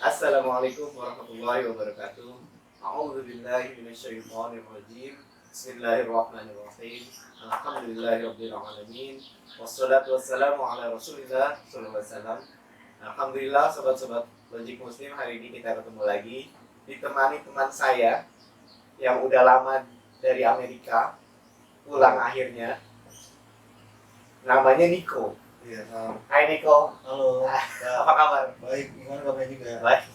Assalamualaikum warahmatullahi wabarakatuh. A'udzu billahi minasyaitonir rajim. Bismillahirrahmanirrahim. Alhamdulillahirabbil alamin. Wassalatu wassalamu ala Rasulillah sallallahu alaihi wasallam. Alhamdulillah sobat-sobat Logik Muslim, hari ini kita ketemu lagi ditemani teman saya yang udah lama dari Amerika pulang akhirnya. Namanya Niko. Iya, Hai Niko. halo. Apa kabar? Baik, gimana kabarnya juga? Baik.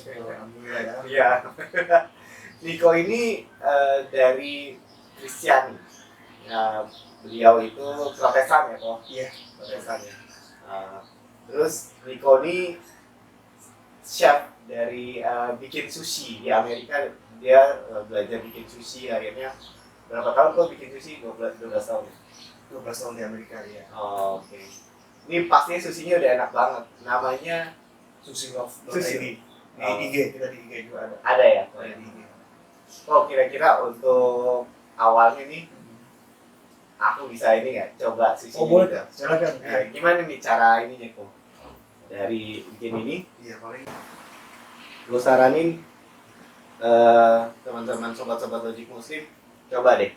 Alhamdulillah ya. Iya. Niko ini dari Kristiani. Ya, beliau itu Protestan ya, kok? Iya. Protestan ya. Terus Niko ini chef dari bikin sushi di Amerika. Dia belajar bikin sushi, akhirnya berapa tahun kok bikin sushi? 12 tahun ya? 12 tahun di Amerika ya. Oh, oke. Ini pastinya susinya udah enak banget. Namanya Susilove.id. Sushi. Di IG, kita di IG juga ada. ada ya? Ada di IG. Oh, kira-kira untuk awalnya nih aku bisa ini nggak coba sushi Oh boleh gitu. kan? Silakan. Nah, gimana nih cara ininya kok? Dari bikin ini, Iya, paling gue saranin teman-teman sobat-sobat Logik Muslim coba deh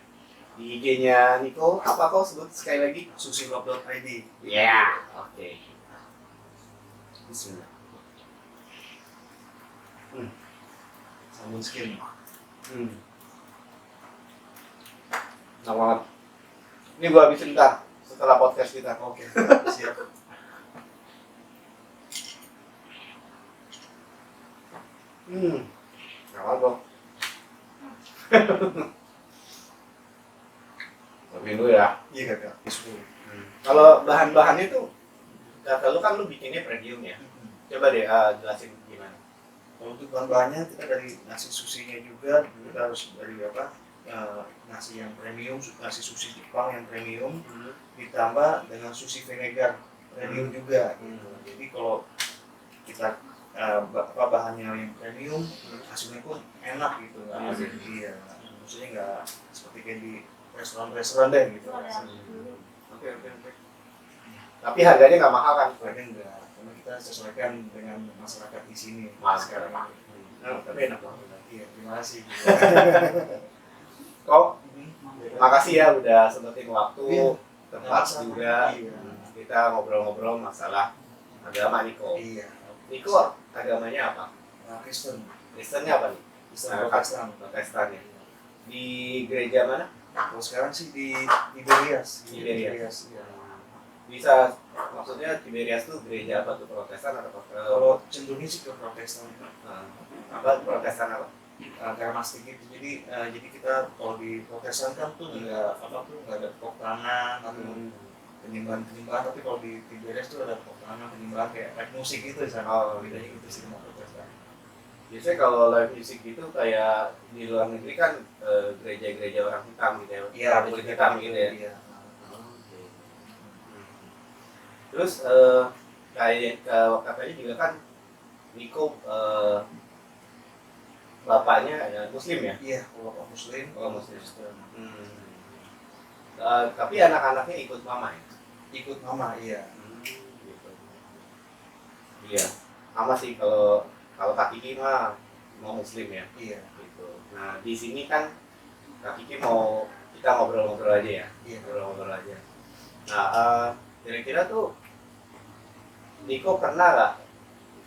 di IG-nya Niko. Apa kau sebut sekali lagi? Susilove.id. Ya, oke. Bismillah. Sabun skin. Enak banget. Ini gue habisin ntar setelah podcast kita. Oke, siap. Enak dong. Tapi dulu ya. Iya kakak. Isu. Kalau bahan-bahannya tuh, kata lu kan lu bikinnya premium ya. Coba deh jelasin gimana. Kalau untuk bahan-bahannya kita dari nasi susinya juga, kita harus dari apa? Nasi yang premium, nasi sushi Jepang yang premium, ditambah dengan sushi vinegar premium juga gitu. Jadi kalau kita bahannya yang premium, hasilnya pun enak gitu, nggak Iya. iya, maksudnya nggak seperti kayak di restoran deh gitu. Oke. Tapi harganya nggak mahal kan? Harganya enggak, karena kita sesuaikan dengan masyarakat di sini. Sekarang. Sekarang. Tapi enak banget. Iya, terima kasih. Kok makasih ya udah sempetin waktu, Iya. tempat Sama-sama. juga. Iya. Kita ngobrol-ngobrol masalah agama Niko. Iya. Niko agamanya apa? Kristen. Kristennya apa nih? Kristen Protestan. Protestan ya. Di gereja mana? Kalau sekarang sih di Tiberias. Tiberias. Iya. Bisa, maksudnya Tiberias tuh gereja apa tuh, Protestan atau Kalau cenderungnya sih ke Protestan. apa Protestan apa? Kermastik gitu. Jadi kita kalau di Protestan kan tuh nggak ada tepuk tangan atau penyembahan, tapi kalau di Tiberias tuh ada tepuk tangan, penyembahan kayak musik gitu di sana. Oh, Bedanya gitu sih sama Protestan. Biasanya kalau live music gitu kayak di luar negeri kan gereja-gereja orang hitam gitu ya. Iya, Kulit hitam gitu ya. Iya. Terus kayak katanya juga kan Niko bapaknya Muslim ya? Iya, kalau Muslim, Oh, Muslim. Kristen. Tapi anak-anaknya ikut mama ya? Ikut mama, iya. Gitu. Iya, sama sih kalau Kak Kiki mah mau Muslim ya. Iya. Gitu. Nah di sini kan Kak Kiki mau kita ngobrol-ngobrol aja ya. Iya. Ngobrol-ngobrol aja. Nah kira-kira tuh Niko pernah nggak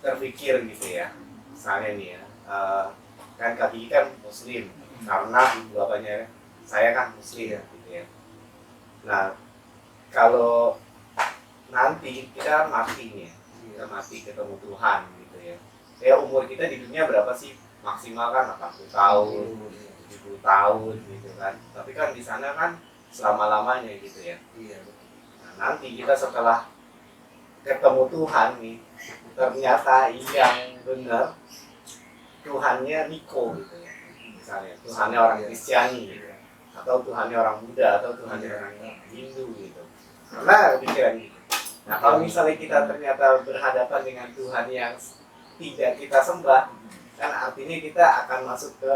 terpikir gitu ya, misalnya nih ya, kan Kak Kiki kan Muslim karena ibu bapaknya saya kan Muslim Iya. gitu ya. Nah kalau nanti kita mati nih ya, kita mati ketemu Tuhan gitu ya. Ya umur kita di dunia berapa sih? Maksimal kan 80 tahun, 70 tahun gitu kan. Tapi kan di sana kan selama-lamanya gitu ya. Iya. Nah, nanti kita setelah ketemu Tuhan nih, ternyata yang benar Tuhannya Niko gitu ya. Misalnya Tuhannya orang Kristiani gitu. Atau Tuhannya orang Buddha, atau Tuhannya orang Hindu gitu. Karena pikiran gitu. Nah kalau misalnya kita ternyata berhadapan dengan Tuhan yang tidak kita sembah, kan artinya kita akan masuk ke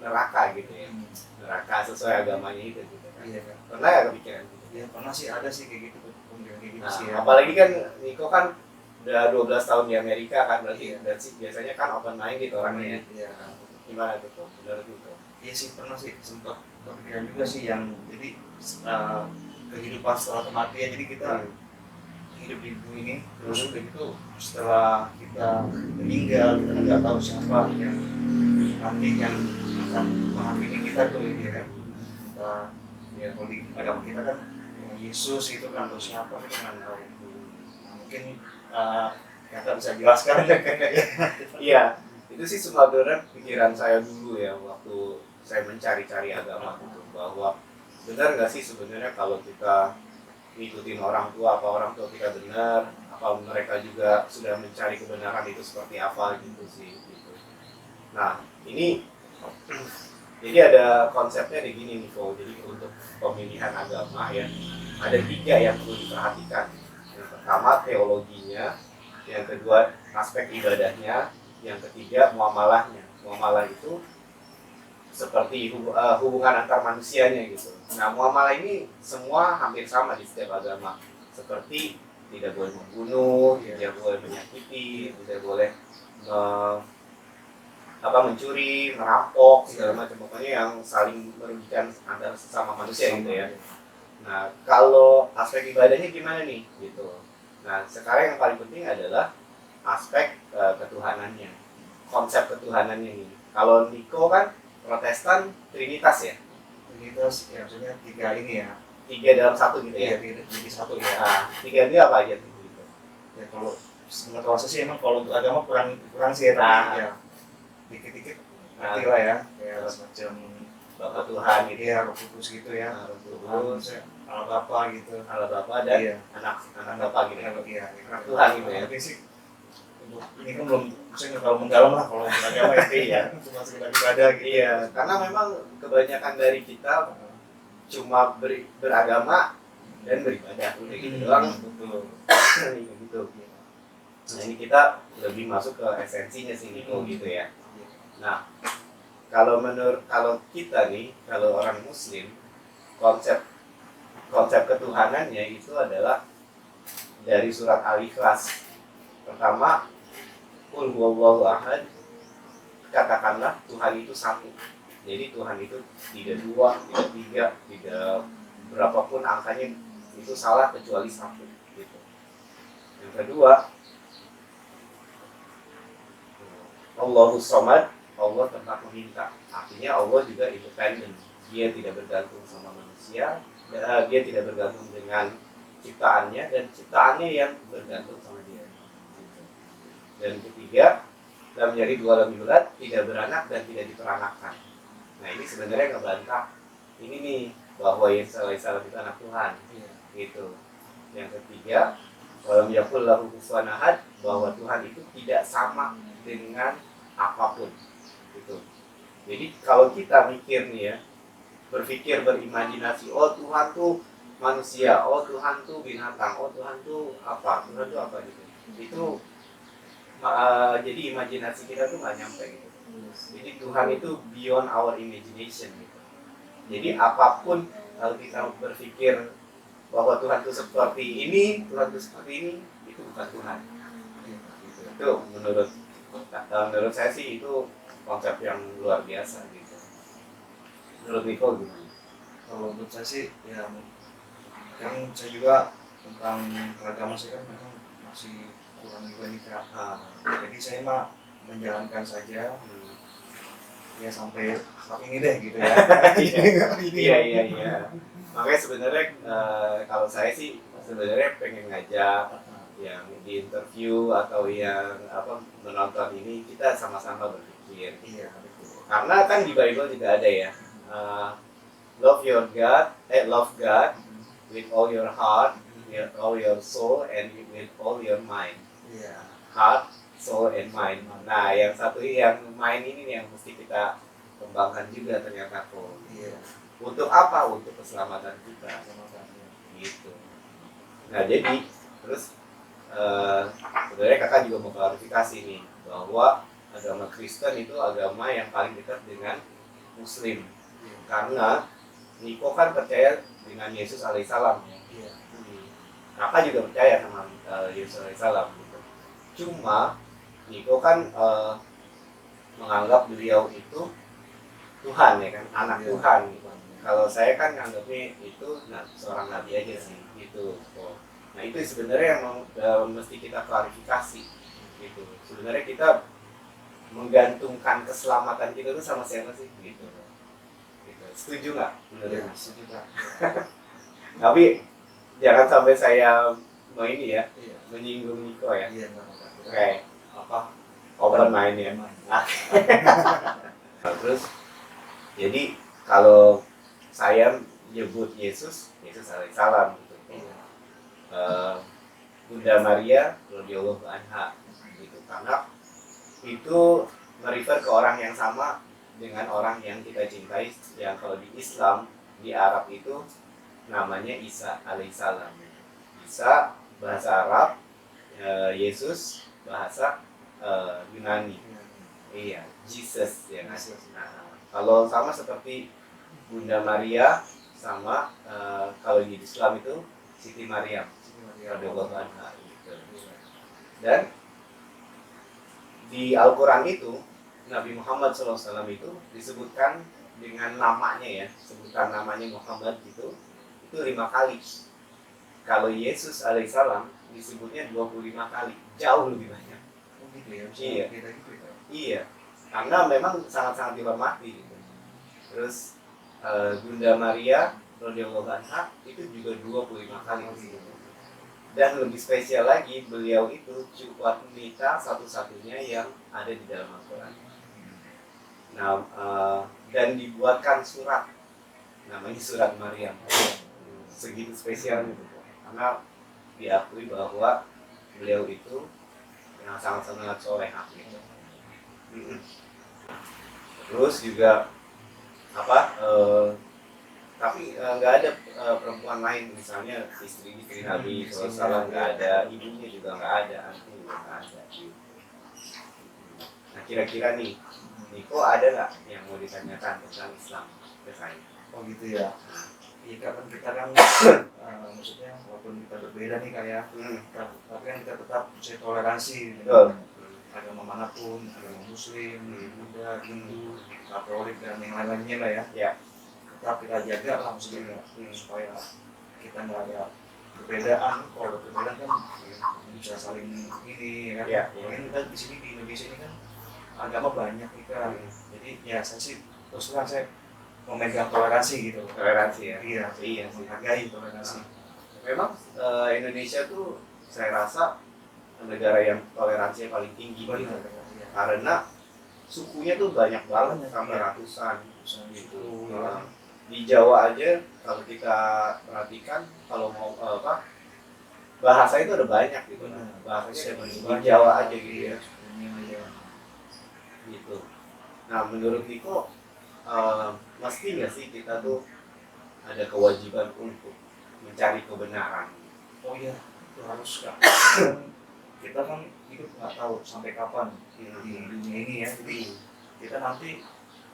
neraka gitu ya. Neraka sesuai agamanya itu gitu kan. Iya kan. Pernah ya kepikiran gitu? Ya pernah sih, ada sih kayak gitu pemikiran kayak gitu Nah, sih ya. apalagi kan Niko kan udah 12 tahun di Amerika kan, berarti Iya. biasanya kan open minded orangnya. Iya. Gimana tuh? Menurut itu? Iya sih, pernah sih sempat kepikiran juga sih yang jadi kehidupan setelah kematian. Jadi kita hidup di bumi ini terus udah gitu setelah kita meninggal kita nggak tahu siapa yang nanti yang akan menghakimi kita tuh ya kan. Kita ya kalau di agama kita kan Yesus itu kan atau siapa kita nggak tahu. Nah, mungkin kita bisa jelaskan. Iya, itu sih sebenarnya pikiran saya dulu ya waktu saya mencari-cari agama gitu, bahwa benar nggak sih sebenarnya kalau kita ngikutin orang tua, apa orang tua kita benar, apa mereka juga sudah mencari kebenaran itu seperti apa gitu sih gitu. Nah ini jadi ada konsepnya di gini nih Ko. Jadi untuk pemilihan agama ya ada 3 yang perlu diperhatikan. Yang pertama teologinya, yang kedua aspek ibadahnya, yang ketiga muamalahnya. Muamalah itu seperti hubungan antar manusianya gitu. Nah muamalah ini semua hampir sama di setiap agama, seperti tidak boleh membunuh, tidak boleh menyakiti, tidak boleh mencuri, merampok, segala macam, pokoknya yang saling merugikan antar sesama manusia gitu ya. Nah kalau aspek ibadahnya gimana nih gitu. Nah sekarang yang paling penting adalah aspek ketuhanannya, konsep ketuhanannya ini. Kalau Niko kan Protestan Trinitas ya. Trinitas ya maksudnya 3 ini ya. 3 dalam 1 gitu ya. Iya, jadi 1 ya. Nah, 3 itu apa aja tuh gitu. Ya kalau pengetahuan saya sih emang kalau untuk agama kurang sih ya, tapi ya dikit-dikit ngerti lah ya, kayak semacam Bapak Tuhan gitu ya, Roh Kudus gitu ya, Roh Kudus, Allah Bapa gitu, Allah Bapa dan iya. anak Bapa gitu ya. Iya, Anak Tuhan gitu ya. tapi sih untuk ini kan belum, maksudnya kalau mendalam lah kalau untuk agama ya. Iya. Cuma sekedar ibadah gitu. Iya, karena memang kebanyakan dari kita cuma beragama dan beribadah udah gitu doang. Betul. Gitu. Nah ini kita lebih masuk ke esensinya sih Niko gitu ya. Nah kalau kita nih, kalau orang Muslim, konsep ketuhanannya itu adalah dari surat Al-Ikhlas. Pertama, Qul huwallahu ahad, katakanlah Tuhan itu satu. Jadi Tuhan itu tidak 2, tidak 3, tidak berapapun angkanya itu salah kecuali 1 gitu. Yang kedua, Allahus Somad, Allah tempat meminta. Artinya Allah juga independen. Dia tidak bergantung sama manusia, dia tidak bergantung dengan ciptaannya, dan ciptaannya yang bergantung sama dia. Dan ketiga, lam yalid wa lam yulad, tidak beranak dan tidak diperanakan. Nah ini sebenarnya ngebantah ini nih, bahwa Yesus alaihissalam itu anak Tuhan. Gitu. Yang ketiga, walam yakul lahu kufuwan ahad, bahwa Tuhan itu tidak sama dengan apapun gitu. Jadi kalau kita mikir nih ya, berpikir, berimajinasi, oh Tuhan tuh manusia, oh Tuhan tuh binatang, oh Tuhan tuh apa gitu. Itu jadi imajinasi kita tuh nggak nyampe gitu. Jadi Tuhan itu beyond our imagination gitu. Jadi apapun kalau kita berpikir bahwa Tuhan itu seperti ini, Tuhan itu seperti ini, itu bukan Tuhan. Gitu. Itu menurut saya sih itu konsep yang luar biasa gitu. Menurut Niko gimana? Kalau menurut saya sih ya, kan saya juga tentang keragaman saya kan memang masih kurang juga nih Kak. Jadi saya mah menjalankan saja ya sampai ini deh gitu ya. Iya. Makanya sebenarnya kalau saya sih sebenarnya pengen ngajak yang di interview atau yang menonton ini, kita sama-sama berpikir. Iya, betul. Karena kan di Bible juga ada ya, love God with all your heart, with all your soul, and with all your mind. Iya. Heart, soul, and mind. Nah, yang satu yang mind ini nih yang mesti kita kembangkan juga ternyata kok. Iya. Untuk apa? Untuk keselamatan kita. Gitu. Nah, jadi terus sebenarnya kakak juga mau klarifikasi nih bahwa agama Kristen itu agama yang paling dekat dengan Muslim. Karena Niko kan percaya dengan Yesus alaihissalam. Kakak juga percaya sama Yesus alaihissalam gitu. Cuma Niko kan menganggap beliau itu Tuhan ya kan, anak Tuhan gitu. Kalau saya kan nganggapnya itu seorang nabi aja sih gitu. Nah itu sebenarnya yang mesti kita klarifikasi gitu. Sebenarnya kita menggantungkan keselamatan kita itu sama siapa sih gitu. Setuju nggak? Ya, setuju Pak. Tapi jangan sampai saya mau ini ya, Iya. menyinggung Niko ya. Iya, nggak apa-apa. Kayak apa? Open mind ya. Terus jadi kalau saya nyebut Yesus alaihissalam gitu. Bunda Maria radhiyallahu anha gitu. Karena itu merefer ke orang yang sama dengan orang yang kita cintai, yang kalau di Islam, di Arab itu namanya Isa alaihissalam. Isa bahasa Arab, Yesus bahasa Yunani. Iya, Jesus ya kan. Nah, kalau sama seperti Bunda Maria sama kalau di Islam itu Siti Maryam radhiyallahu anha gitu. Dan di Al-Quran itu Nabi Muhammad SAW itu disebutkan dengan namanya ya, sebutan namanya Muhammad itu 5 kali. Kalau Yesus alaihissalam disebutnya 25 kali, jauh lebih banyak. Oh gitu ya? Iya. Beda gitu ya? Iya, karena memang sangat-sangat dihormati gitu. Terus Bunda Maria radhiyallahu anha itu juga 25 kali disebut. Dan lebih spesial lagi, beliau itu wanita satu-satunya yang ada di dalam Al-Quran. Nah, dan dibuatkan surat, namanya surat Maryam. Segitu spesial gitu, karena diakui bahwa beliau itu yang sangat-sangat solehah gitu. Terus juga apa? Tapi nggak ada perempuan lain, misalnya istri Nabi SAW nggak ada, ibunya juga nggak ada, anaknya juga nggak ada. Nah kira-kira nih, Niko ada nggak yang mau ditanyakan tentang Islam ke saya? Oh gitu ya? Iya, karena kita kan maksudnya walaupun kita berbeda nih kayak, tapi kan kita tetap bisa toleransi dengan agama manapun, agama Muslim, Buddha, Hindu, Katolik dan yang lain-lainnya lah ya. Ya. Tetap kita jaga lah maksudnya supaya kita nggak ada perbedaan. Kalau ada perbedaan kan bisa saling ini kan. Ya. Mungkin kita di sini di Indonesia ini kan agama banyak nih kan. Jadi ya saya sih terus terang saya memegang toleransi gitu. Toleransi ya. Iya, menghargai toleransi. Memang Indonesia tuh saya rasa negara yang toleransinya paling tinggi gitu. Karena sukunya tuh banyak banget, sampai ratusan gitu. Di Jawa aja kalau kita perhatikan, kalau mau bahasa itu ada banyak gitu. Bahasanya ada di Jawa aja gitu ya. Gitu. Nah menurut Niko, mesti nggak sih kita tuh ada kewajiban untuk mencari kebenaran? Oh iya, itu harus kan. Kita kan hidup nggak tahu sampai kapan di dunia ini ya. Jadi kita nanti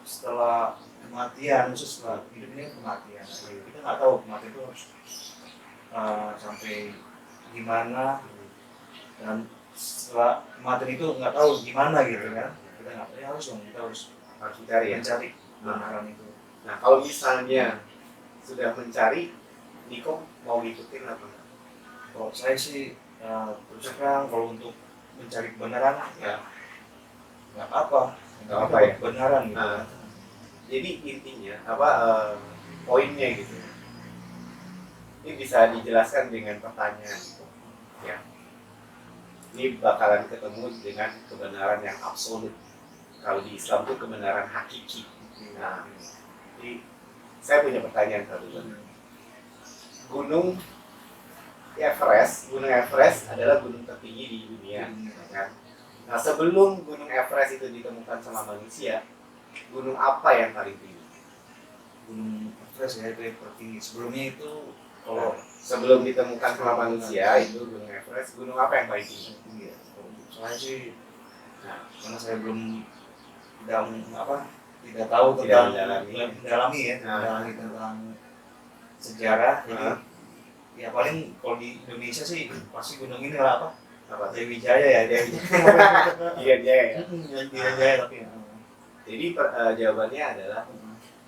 setelah kematian, setelah hidup ini kematian. Kita nggak tahu kematian itu harus sampai gimana, dan setelah kematian itu nggak tahu gimana gitu kan. Kita nggak tahu, harus Mencari ya. mencari kebenaran itu. Nah kalau misalnya sudah mencari, Niko mau ngikutin apa enggak? Kalau saya sih terus terang kalau untuk mencari kebenaran ya nggak apa ya. Kebenaran gitu. Jadi intinya apa poinnya gitu? Ini bisa dijelaskan dengan pertanyaan gitu, ya. Ini bakalan ketemu dengan kebenaran yang absolut. Kalau di Islam tuh kebenaran hakiki. Nah, jadi saya punya pertanyaan satu. Gunung Everest adalah gunung tertinggi di dunia, kan? Nah, sebelum gunung Everest itu ditemukan sama manusia, gunung apa yang paling tinggi? Gunung Everest ya, itu yang tertinggi. Sebelumnya itu kalau sebelum ditemukan sama manusia itu gunung Everest, gunung apa yang paling tinggi? Iya, saya sih, karena saya belum tidak tahu tentang mendalami tentang sejarah. Jadi ya paling kalau di Indonesia sih pasti gunung ini lah Apa tuh? Wijaya ya dia. Iya dia ya. Wijaya tapi. Jadi jawabannya adalah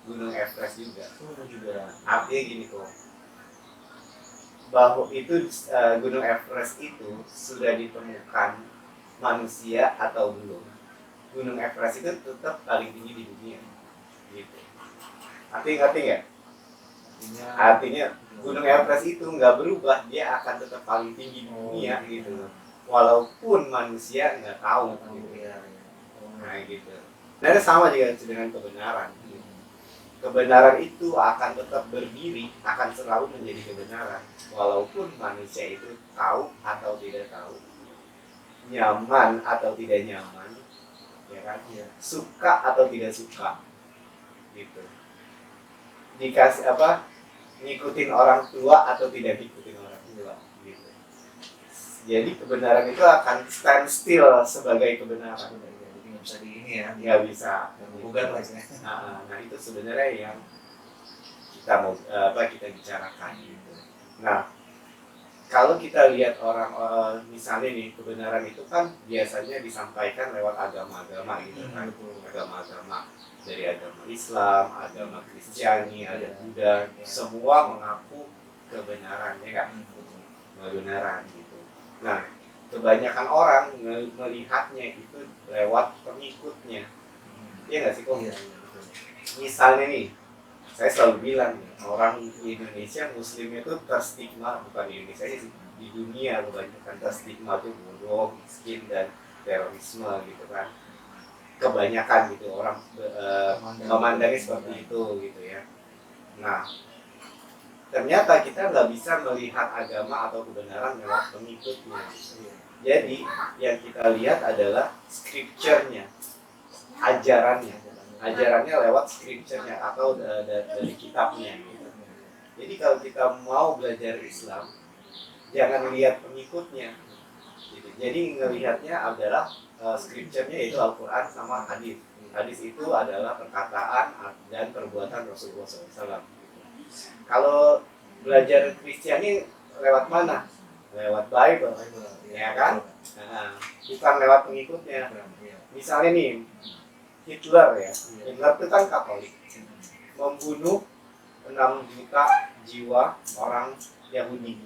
Gunung Everest juga. Juga. Artinya gini kok, bahwa itu Gunung Everest itu sudah ditemukan manusia atau belum. Gunung Everest itu tetap paling tinggi di dunia. Gitu. Artinya ya? Artinya Gunung Everest itu nggak berubah, dia akan tetap paling tinggi di dunia gitu. Walaupun manusia nggak tahu gitu. Nah gitu. Nah sama juga dengan kebenaran. Kebenaran itu akan tetap berdiri, akan selalu menjadi kebenaran, walaupun manusia itu tahu atau tidak tahu, nyaman atau tidak nyaman, ya kan? Suka atau tidak suka, gitu. Dikasih apa? Ngikutin orang tua atau tidak ngikutin orang tua, gitu. Jadi kebenaran itu akan stand still sebagai kebenaran. Jadi nggak bisa di ini ya. Nggak bisa. Bukan lah ya. Nah itu sebenarnya yang kita mau kita bicarakan gitu. Nah kalau kita lihat orang misalnya nih, kebenaran itu kan biasanya disampaikan lewat agama-agama gitu kan, agama-agama dari agama Islam, agama Kristiani, ada Buddha, semua mengaku kebenaran ya kan, kebenaran gitu. Nah kebanyakan orang melihatnya itu lewat pengikutnya, iya nggak sih kok? Misalnya nih, saya selalu bilang nih, orang di Indonesia Muslim itu terstigma, bukan di Indonesia sih, di dunia kebanyakan terstigma tuh bodoh, miskin dan terorisme gitu kan. Kebanyakan gitu orang memandangnya seperti itu gitu ya. Nah ternyata kita nggak bisa melihat agama atau kebenaran lewat pengikutnya. Jadi yang kita lihat adalah scripture-nya, ajarannya lewat scripture-nya atau dari kitabnya gitu. Jadi kalau kita mau belajar Islam, jangan lihat pengikutnya gitu. Jadi ngelihatnya adalah scripture-nya, yaitu Al-Quran sama hadis. Hadis itu adalah perkataan dan perbuatan Rasulullah SAW gitu. Kalau belajar Kristiani lewat mana? Lewat Bible, ya kan? Nah, bukan lewat pengikutnya. Misalnya nih, Hitler ya, Hitler itu kan Katolik, membunuh 6 juta jiwa orang Yahudi.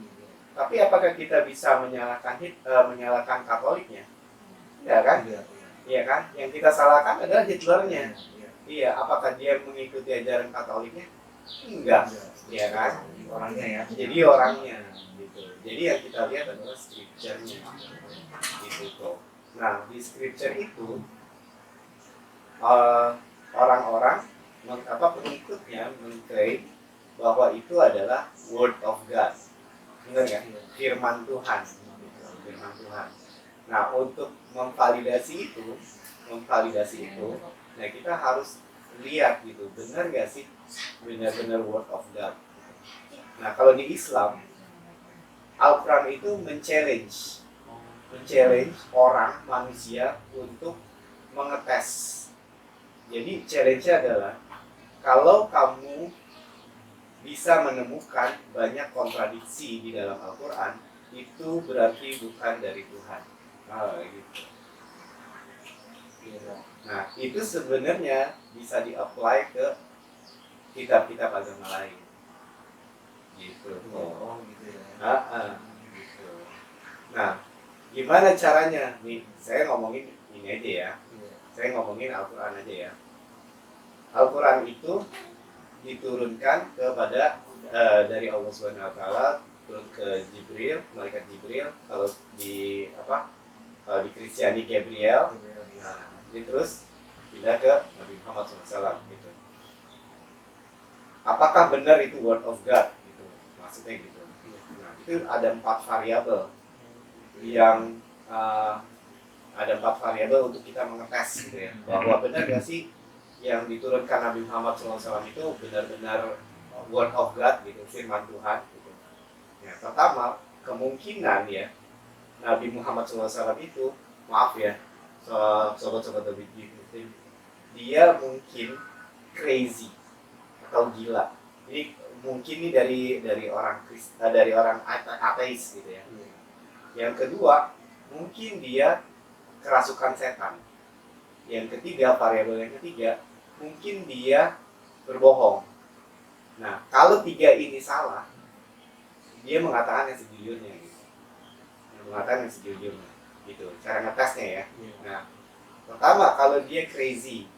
Tapi apakah kita bisa menyalahkan Katoliknya? Tidak kan? Iya kan? Yang kita salahkan adalah Hitlernya. Iya, apakah dia mengikuti ajaran Katoliknya? Enggak, iya kan? Orangnya ya. Jadi orangnya, gitu. Jadi yang kita lihat adalah scripture-nya, gitu kok. Nah, di scripture itu orang-orang pengikutnya mengklaim bahwa itu adalah word of God, benar ya? Firman Tuhan, firman Tuhan. Nah, untuk memvalidasi itu, nah kita harus lihat gitu, benar gak sih benar-benar word of God. Nah, kalau di Islam, Al-Quran itu men-challenge orang, manusia untuk mengetes. Jadi challenge-nya adalah, kalau kamu bisa menemukan banyak kontradiksi di dalam Al-Quran, itu berarti bukan dari Tuhan. Gitu. Nah, itu sebenarnya bisa di-apply ke kitab-kitab agama lain. Gitu. Gitu ya. Gitu. Nah, gimana caranya? Nih, saya ngomongin ini aja ya. Saya ngomongin Al-Quran aja ya. Al-Quran itu diturunkan kepada dari Allah SWT, turun ke Jibril, malaikat Jibril. Kalau di di Kristiani Gabriel. Nah, ini terus pindah ke Nabi Muhammad SAW gitu. Apakah benar itu word of God gitu? Maksudnya gitu. Nah, itu ada 4 variabel yang ada 4 variabel untuk kita mengetes gitu ya, bahwa benar gak sih yang diturunkan Nabi Muhammad SAW itu benar-benar word of God gitu, firman Tuhan gitu. Ya, pertama, kemungkinan ya Nabi Muhammad SAW itu, maaf ya sobat-sobat lebih gitu, dia mungkin crazy atau gila. Jadi mungkin ini dari orang ateis gitu ya. Yang kedua, mungkin dia kerasukan setan. Yang ketiga, variabel yang ketiga, mungkin dia berbohong. Nah, kalau tiga ini salah, dia mengatakan yang sejujurnya gitu. Mengatakan yang sejujurnya gitu. Cara ngetesnya ya. Nah, pertama kalau dia crazy,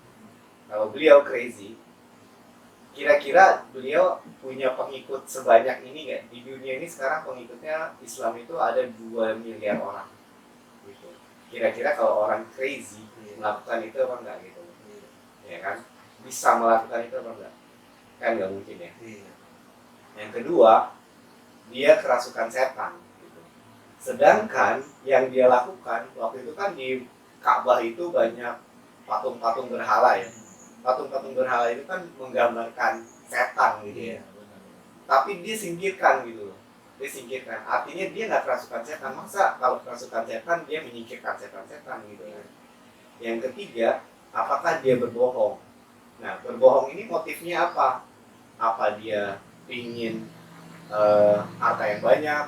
kalau beliau crazy, kira-kira beliau punya pengikut sebanyak ini nggak? Di dunia ini sekarang pengikutnya Islam itu ada 2 miliar orang gitu. Kira-kira kalau orang crazy melakukan itu apa enggak gitu, ya kan? Bisa melakukan itu apa enggak? Kan nggak mungkin ya. Yang kedua, dia kerasukan setan gitu. Sedangkan yang dia lakukan waktu itu kan di Ka'bah itu banyak patung-patung berhala ya. Patung-patung berhala itu kan menggambarkan setan gitu ya. Tapi dia singkirkan gitu loh. Dia singkirkan. Artinya dia nggak kerasukan setan. Masa kalau kerasukan setan dia menyingkirkan setan-setan gitu ya. Yang ketiga, apakah dia berbohong? Nah, berbohong ini motifnya apa? Apa dia ingin harta yang banyak,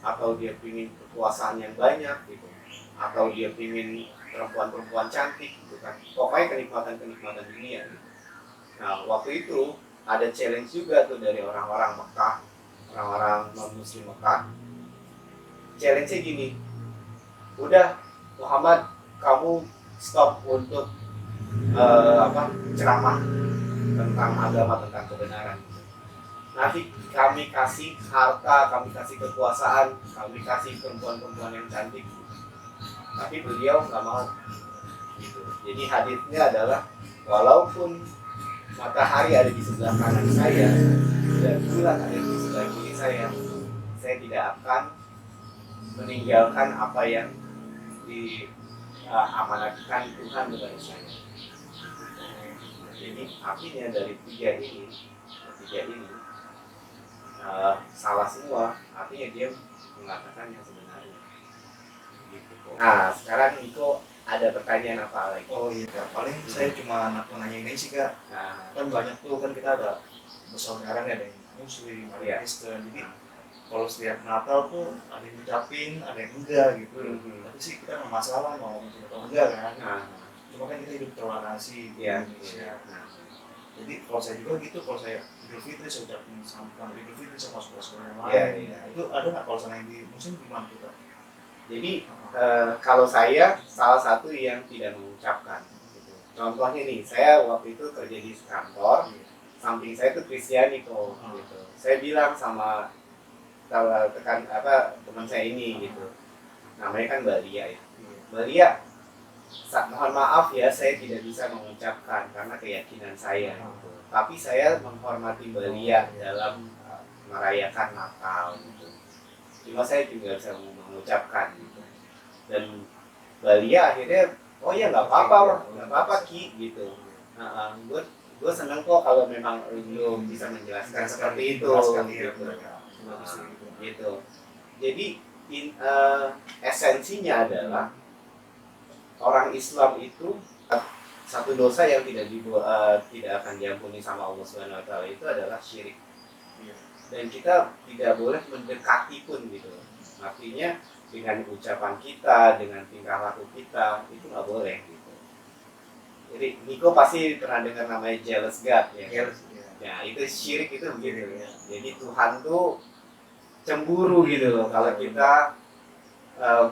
atau dia ingin kekuasaan yang banyak gitu, atau dia ingin perempuan-perempuan cantik gitu kan. Pokoknya kenikmatan-kenikmatan dunia gitu. Nah, waktu itu ada challenge juga tuh dari orang-orang Mekah, orang-orang non-muslim Mekah. Challenge-nya gini, udah Muhammad, kamu stop untuk ceramah tentang agama, tentang kebenaran. Nanti kami kasih harta, kami kasih kekuasaan, kami kasih perempuan-perempuan yang cantik. Tapi beliau nggak mau. Gitu. Jadi hadisnya adalah, walaupun matahari ada di sebelah kanan saya dan bulan ada di sebelah kiri saya tidak akan meninggalkan apa yang diamanatkan Tuhan kepada saya. Jadi artinya dari tiga ini salah semua, artinya dia mengatakan yang sebenarnya gitu. Nah, sekarang Niko ada pertanyaan apa lagi? Oh iya, paling saya cuma nanya ini sih Kak. Nah, Kan banyak tuh kan kita ada bersaudara ada yang Muslim, ada yang Kristen. Jadi kalau setiap Natal tuh ada yang ngucapin, ada yang enggak gitu. Tapi sih kita nggak masalah mau ngucapin atau enggak kan. Cuma kan kita hidup toleransi di Indonesia. Jadi kalau saya juga gitu, kalau saya Idul Fitri saya ucapin sama Idul Fitri sama saudara-saudara yang lain. Itu ada nggak kalau sana yang di Muslim gimana tuh Kak? Jadi kalau saya salah satu yang tidak mengucapkan gitu. Contohnya nih, saya waktu itu kerja di kantor, samping saya itu Kristianiko gitu. Saya bilang sama teman saya ini gitu, namanya kan Mbak Lia ya. Mbak Lia, mohon maaf ya, saya tidak bisa mengucapkan karena keyakinan saya gitu. Tapi saya menghormati Mbak Lia dalam merayakan Natal gitu. Cuma saya juga bisa mengucapkan gitu. Dan Balia akhirnya, oh ya nggak apa-apa Ki gitu. Gue seneng kok kalau memang lu bisa menjelaskan seperti itu gitu. Jadi esensinya adalah orang Islam itu satu dosa yang tidak akan diampuni sama Allah Subhanahu Wa Taala itu adalah syirik. Dan kita tidak boleh mendekati pun gitu. Artinya dengan ucapan kita, dengan tingkah laku kita, itu nggak boleh gitu. Jadi Niko pasti pernah dengar namanya jealous God ya. Ya itu syirik itu begitu ya. Jadi Tuhan tuh cemburu gitu loh kalau kita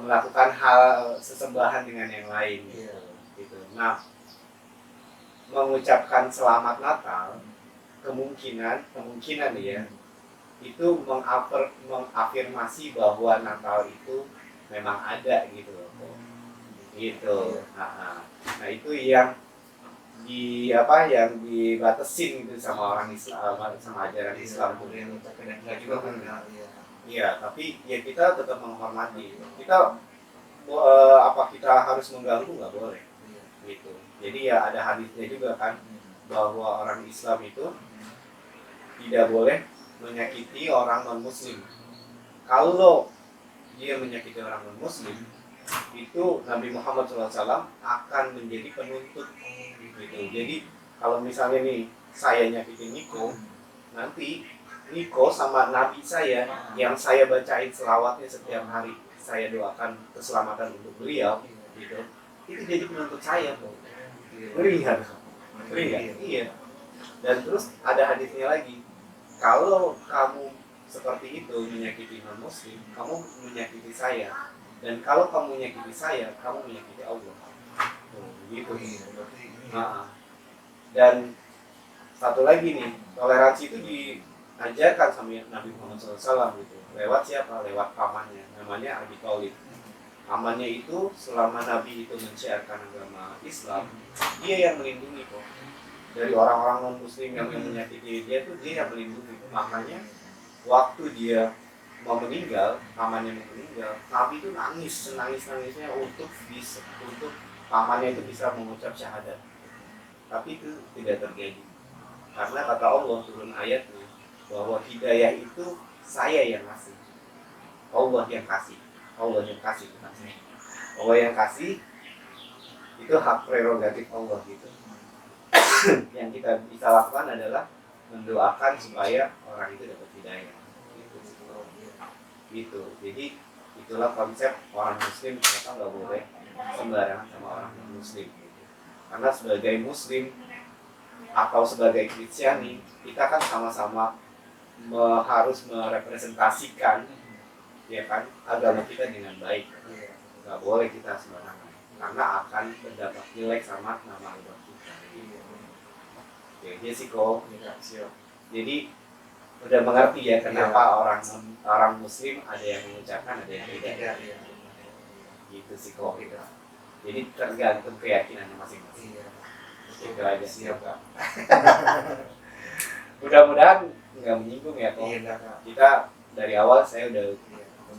melakukan hal sesembahan dengan yang lain gitu. Nah, mengucapkan selamat Natal kemungkinan ya itu mengafirmasi bahwa Natal itu memang ada gitu loh. Gitu. Nah, itu yang yang dibatasin gitu sama orang Islam, sama ajaran Islam tuh. Juga kan. Iya, tapi ya kita tetap menghormati. Kita kita harus mengganggu nggak boleh. Gitu. Jadi ya ada hadisnya juga kan bahwa orang Islam itu tidak boleh menyakiti orang non-muslim. Kalau dia menyakiti orang non-muslim, itu Nabi Muhammad SAW akan menjadi penuntut gitu. Jadi kalau misalnya nih saya nyakitin Niko, nanti Niko sama Nabi saya yang saya bacain selawatnya setiap hari saya doakan keselamatan untuk beliau, gitu, itu jadi penuntut saya kok. Ngeri kan? Ngeri kan? Iya. Dan terus ada hadisnya lagi, kalau kamu seperti itu menyakiti non muslim, kamu menyakiti saya, dan kalau kamu menyakiti saya, kamu menyakiti Allah. Gitu. Nah, dan satu lagi nih, toleransi itu diajarkan sama Nabi Muhammad SAW gitu. Lewat siapa? Lewat pamannya, namanya Abi Thalib. Pamannya itu selama Nabi itu menciarkan agama Islam, dia yang melindungi kok. Dari orang-orang non muslim yang menyakiti dia tuh dia yang melindungi. Makanya waktu dia mau meninggal, pamannya mau meninggal, Nabi itu nangis-nangisnya untuk pamannya itu bisa mengucap syahadat. Tapi itu tidak terjadi. Karena kata Allah turun ayatnya bahwa hidayah itu saya yang kasih, Allah yang kasih, Allah yang kasih, bukan saya. Allah yang kasih itu hak prerogatif Allah gitu. Yang kita bisa lakukan adalah mendoakan supaya orang itu dapat hidayah. Gitu. Jadi itulah konsep orang Muslim, ternyata nggak boleh sembarangan sama orang Muslim. Gitu. Karena sebagai Muslim atau sebagai Kristiani, kita kan sama-sama harus merepresentasikan, ya kan, agama kita dengan baik. Nggak boleh kita sembarangan, karena akan berdampak jelek sama nama agama kita. Oke, Jessico. Jadi udah mengerti ya kenapa orang Muslim ada yang mengucapkan, ada yang tidak. Gitu sih kok. Jadi tergantung keyakinannya masing-masing. Itu aja siap Kak. Mudah-mudahan nggak menyinggung ya kok. Kita dari awal saya udah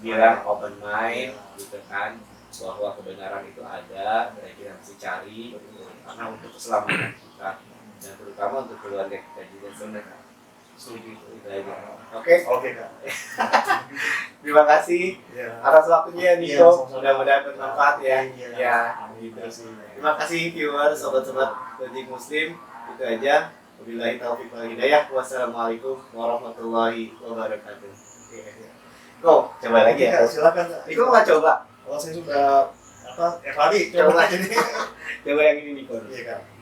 bilang open mind gitu kan, bahwa kebenaran itu ada, dan kita mesti cari karena untuk keselamatan kita dan terutama untuk keluarga kita juga sebenarnya. Setuju itu aja. Oke Kak. Terima kasih atas waktunya Niko. Mudah-mudahan bermanfaat ya. Gitu. Terima kasih viewer, sobat-sobat Logic Muslim. Itu aja. Wabillahi taufiq wal hidayah. Wassalamualaikum warahmatullahi wabarakatuh. Kok coba lagi ya? Silakan. Niko nggak coba? Kalau saya sudah tadi coba aja nih. Coba yang ini Niko. Iya Kak.